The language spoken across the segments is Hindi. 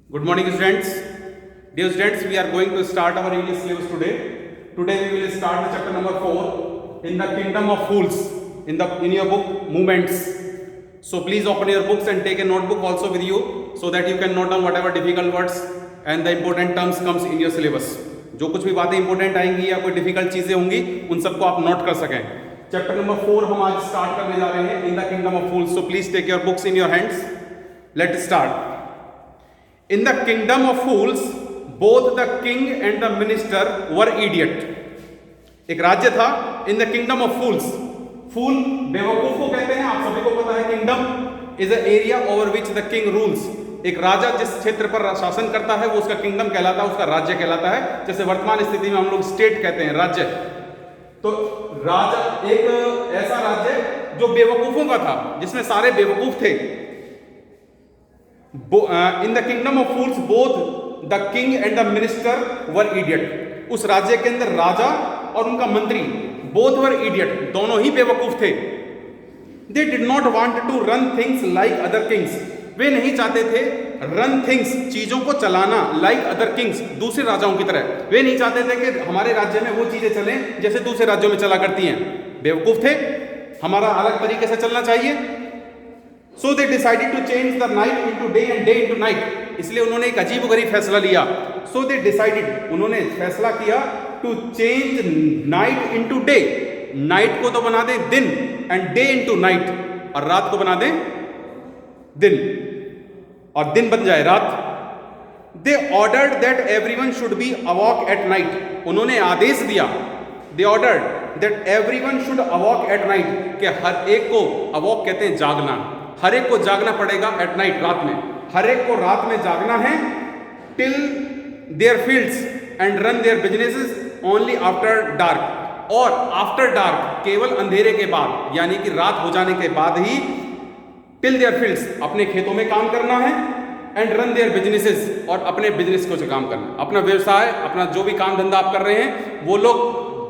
Good morning, students. Dear students, we are going to start our English syllabus today. Today we will start the chapter number 4 in the kingdom of fools in your book Movements. So please open your books and take a notebook also with you so that you can note down whatever difficult words and the important terms comes in your syllabus. जो कुछ भी बातें इंपॉर्टेंट आएंगी या कोई डिफिकल्ट चीजें होंगी उन सबको आप नोट कर सकें. चैप्टर नंबर 4 हम आज स्टार्ट करने जा रहे हैं in the kingdom of fools. So please take your books in your hands. Let start. In the kingdom of fools, both the king and the minister were idiot. एक राज्य था in the kingdom of fools. फूल बेवकूफ को कहते हैं. आप सभी को पता है kingdom is an area over which the king rules. एक राजा जिस क्षेत्र पर शासन करता है वो उसका किंगडम कहलाता है, उसका राज्य कहलाता है. जैसे वर्तमान स्थिति में हम लोग स्टेट कहते हैं, राज्य. तो राजा एक ऐसा राज्य जो बेवकूफों का था, जिसमें सारे बेवकूफ थे. In the kingdom of fools, both the king and the minister were idiot. उस राज्य के अंदर राजा और उनका मंत्री both were idiot, दोनों ही बेवकूफ थे. They did not want to run things like other kings. वे नहीं चाहते थे run things, चीजों को चलाना like other kings, दूसरे राजाओं की तरह. वे नहीं चाहते थे कि हमारे राज्य में वो चीजें चलें जैसे दूसरे राज्यों में चला करती हैं. बेवकूफ थे. हमारा अलग तरीके से चलना चाहिए. So they decided to change the night into day and day into night. इसलिए उन्होंने एक अजीबोगरीब फैसला लिया. So they decided, उन्होंने फैसला किया to change night into day. Night को तो बना दें दिन and day into night, और रात को बना दें दिन और दिन बन जाए रात. They ordered that everyone should be awake at night. उन्होंने आदेश दिया. They ordered that everyone should awake at night, कि हर एक को awake कहते हैं जागना. हर एक को जागना पड़ेगा एट नाइट, रात में. हर एक को रात में जागना है. Till there fields and run their businesses only after dark. और आफ्टर डार्क केवल अंधेरे के बाद, यानी कि रात हो जाने के बाद ही टिल देयर फील्ड्स अपने खेतों में काम करना है. एंड रन देयर बिजनेसेस, और अपने बिजनेस को काम करना, अपना व्यवसाय, अपना जो भी काम धंधा आप कर रहे हैं वो लोग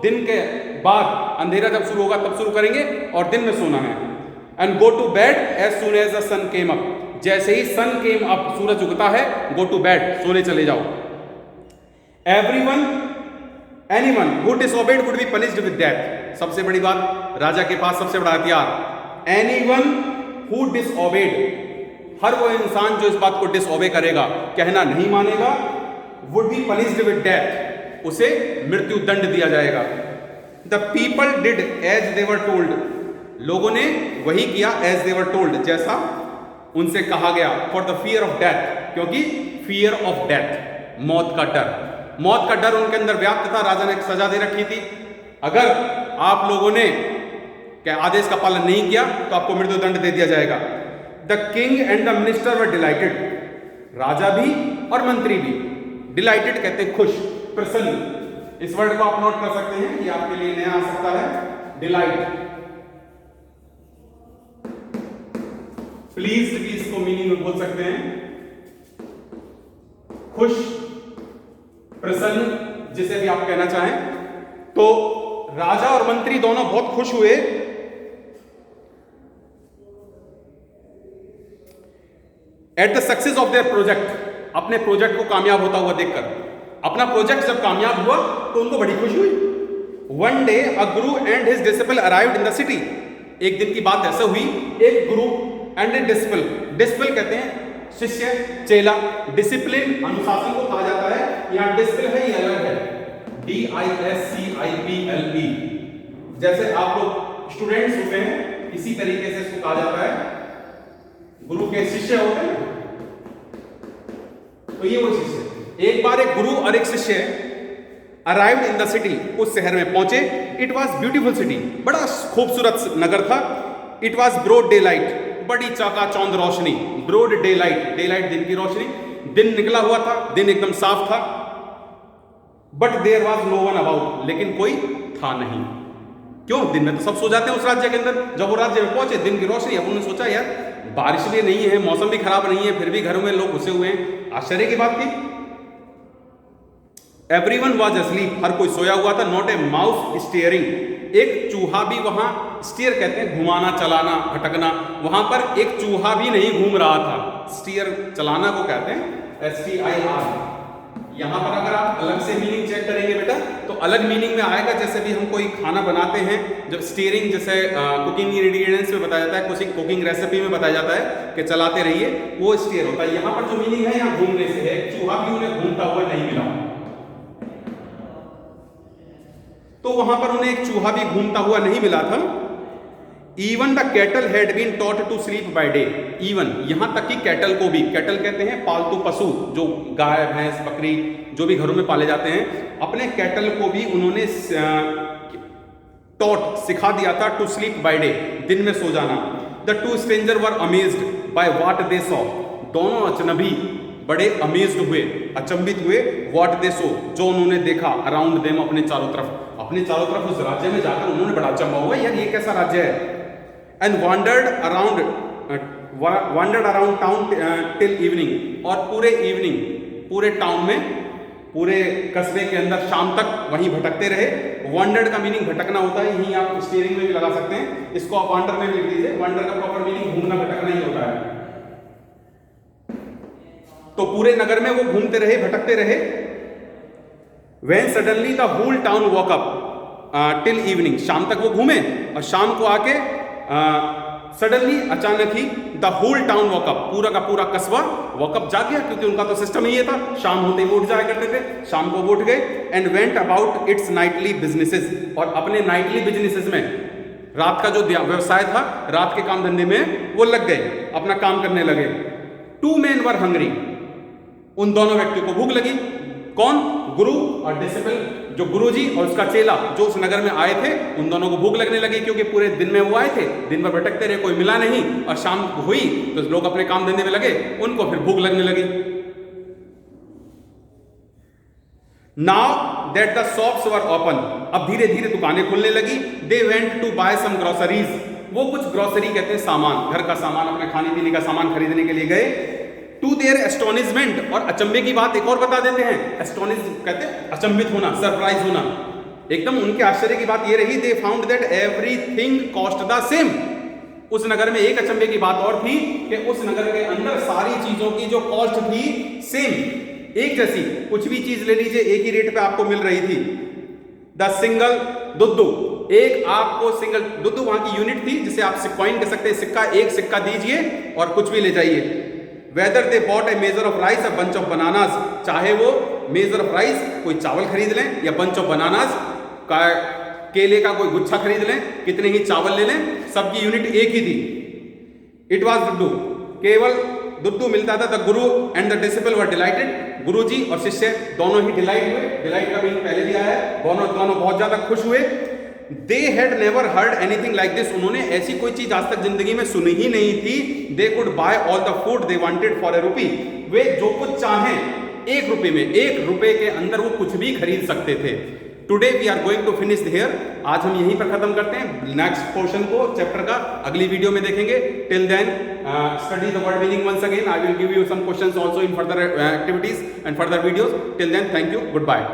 दिन के बाद अंधेरा जब शुरू होगा तब शुरू करेंगे और दिन में सोना है. And go to bed as soon as the sun came up. जैसे ही सन केम अप, सूरज उगता है, go to bed, सोने चले जाओ. Anyone who disobeyed would be punished with death. सबसे बड़ी बात, राजा के पास सबसे बड़ा हथियार. Anyone who disobeyed, हर वो इंसान जो इस बात को disobey करेगा, कहना नहीं मानेगा, would be punished with death. उसे मृत्यु दंड दिया जाएगा. The people did as they were told. लोगों ने वही किया एज दे वर टोल्ड, जैसा उनसे कहा गया. For the fear of death, क्योंकि फियर ऑफ डेथ, मौत का डर. मौत का डर उनके अंदर व्याप्त था. राजा ने एक सजा दे रखी थी. अगर आप लोगों ने क्या आदेश का पालन नहीं किया तो आपको मृत्युदंड दे दिया जाएगा. The king and the minister were delighted. राजा भी और मंत्री भी. डिलाइटेड कहते हैं खुश, प्रसन्न. इस वर्ड को आप नोट कर सकते हैं, ये आपके लिए नया आ सकता है. डिलाइट. प्लीज भी इसको मीनिंग में बोल सकते हैं. खुश, प्रसन्न, जिसे भी आप कहना चाहें. तो राजा और मंत्री दोनों बहुत खुश हुए at the success of their project. अपने प्रोजेक्ट को कामयाब होता हुआ देखकर. अपना प्रोजेक्ट जब कामयाब हुआ तो उनको बड़ी खुशी हुई. One day a Guru and his disciple arrived in the city. एक दिन की बात ऐसे हुई, एक गुरु एंड ए डिसिपल. डिसिपल कहते हैं शिष्य, चेला. डिसिप्लिन अनुशासन को कहा जाता है. यहां डिसिपल है, ये अलग है. DISCIPLE. जैसे आप लोग स्टूडेंट्स होते हैं, इसी तरीके से इसको कहा जाता है. गुरु के शिष्य होते हैं, तो ये वो शिष्य. एक बार एक गुरु और एक शिष्य अराइव्ड इन द सिटी. उस शहर में पहुंचे. It was beautiful city. बड़ा खूबसूरत नगर था. It was broad daylight. बड़ी चकाचौंध रोशनी. Broad daylight, daylight दिन की रोशनी. दिन निकला हुआ था, दिन एकदम साफ था. But there was no one about. लेकिन कोई था नहीं. क्यों? दिन में तो सब सो जाते हैं उस राज्य के अंदर. जब वो राज्य में पहुंचे, दिन की रोशनी. अब उन्होंने सोचा यार बारिश भी नहीं है, मौसम भी खराब नहीं है, फिर भी घरों में लोग घुसे हुए हैं. आश्चर्य की बात थी. एवरीवन वाज asleep, हर कोई सोया हुआ था। नॉट ए माउस स्टीयरिंग, एक चूहा भी वहां, स्टीयर कहते हैं घुमाना, चलाना, भटकना, वहां पर एक चूहा भी नहीं घूम रहा था। स्टीयर चलाना को कहते हैं STIR। यहां पर अगर आप अलग से मीनिंग चेक करेंगे बेटा तो अलग मीनिंग में आएगा। जैसे भी हम कोई खाना बनाते हैं, जब स्टीयरिंग जैसे कुकिंग इंग्रेडिएंट्स में बताया जाता है, कुकिंग रेसिपी में बताया जाता है कि चलाते रहिए, वो स्टीयर होता है। यहां पर जो मीनिंग है यहाँ घूमने से है, चूहा भी उन्हें घूमता हुआ नहीं मिला। तो वहां पर उन्हें एक चूहा भी घूमता हुआ नहीं मिला था। Even the cattle had been taught to sleep by day, even यहां तक कि कैटल को भी, कैटल कहते हैं पालतू पशु, जो गाय भैंस बकरी जो भी घरों में पाले जाते हैं, अपने कैटल को भी उन्होंने टॉट सिखा दिया था टू स्लीप बाय डे, दिन में सो जाना। The two stranger were amazed by what they saw, दोनों अजनबी बड़े अमेज्ड हुए, अचंभित हुए, व्हाट दे सो, जो उन्होंने देखा, अराउंड देम, अपने चारों तरफ, अपने चारों तरफ उस राज्य में जाकर उन्होंने बड़ा अचंभा हुआ, यार ये कैसा राज्य है। And wandered around town till evening, और पूरे इवनिंग, पूरे टाउन में, पूरे कस्बे के अंदर शाम तक वहीं भटकते रहे। वांडर्ड का मीनिंग भटकना होता है, यहीं आप स्टीयरिंग में भी लगा सकते हैं, इसको आप वांडर में लिख दीजिए। वांडर का प्रॉपर मीनिंग घूमना भटकना ही होता है। तो पूरे नगर में वो घूमते रहे, भटकते रहे। When suddenly the whole town woke up till evening, शाम तक वो घूमे और शाम को आके सडनली, अचानक ही, द होल टाउन वॉकअप, पूरा का पूरा कस्बा वॉकअप जाग गया, क्योंकि उनका तो सिस्टम ही ये था, शाम होते ही वो उठ जाया करते थे, शाम को वो उठ गए। And went about it's Knightley businesses, और अपने नाइटली बिजनेसेस में, रात का जो व्यवसाय था, रात के काम धंधे में वो लग गए, अपना काम करने लगे। टू मेन वर हंग्री, उन दोनों व्यक्तियों को भूख लगी। कौन? गुरु और डिसिपल, जो गुरुजी और उसका चेला जो उस नगर में आए थे, उन दोनों को भूख लगने लगी, क्योंकि पूरे दिन में वो आए थे, दिन भर भटकते रहे, कोई मिला नहीं, और शाम हुई तो लोग अपने काम धंधे में लगे, उनको फिर भूख लगने लगी। Now that the shops were open, अब धीरे धीरे दुकानें खुलने लगी। They went to buy some groceries, वो कुछ ग्रोसरी कहते हैं सामान, घर का सामान, अपने खाने पीने का सामान खरीदने के लिए गए। टू देयर एस्टोनिशमेंट, और अचंभे की बात एक और बता देते हैं, एस्टोनिश कहते हैं अचंभित होना, सरप्राइज होना, एकदम उनके आश्चर्य की बात ये रही, they found that everything cost the same. उस नगर में एक अचंभे की बात और थी कि उस नगर के अंदर सारी चीजों की जो कॉस्ट थी सेम, एक जैसी, कुछ भी चीज ले लीजिए एक ही रेट पे आपको मिल रही थी। द सिंगल दुद्दू, एक आपको सिंगल दुद्दू वहां की यूनिट थी, जिसे आप कॉइन कह सकते हैं, सिक्का, एक सिक्का दीजिए और कुछ भी ले जाइए। Whether they bought a measure of rice, a bunch of bananas, चाहे वो मेजर ऑफ राइस, कोई चावल खरीद लें, या बंच ऑफ बनानास, केले का कोई गुच्छा खरीद लें, कितने ही चावल ले लें, सबकी यूनिट एक ही थी। इट वॉज दुद्दू, केवल दुद्दू मिलता था। The guru and the disciple were delighted, गुरुजी और शिष्य दोनों ही डिलाइट हुए, डिलाइट का मीनिंग पहले भी आया है, दोनों बहुत ज्यादा खुश हुए। They had never heard anything like this, उन्होंने ऐसी कोई चीज आज तक जिंदगी में सुनी ही नहीं थी। They could buy all the food they wanted for a rupee, वे जो कुछ चाहें 1 रुपए में, 1 रुपए के अंदर वो कुछ भी खरीद सकते थे। Today we are going to finish here, आज हम यहीं पर खत्म करते हैं। नेक्स्ट पोर्शन को चैप्टर का अगली वीडियो में देखेंगे। Till then study the word meaning once again, I will give you some questions also in further activities and further videos. Till then thank you, good bye.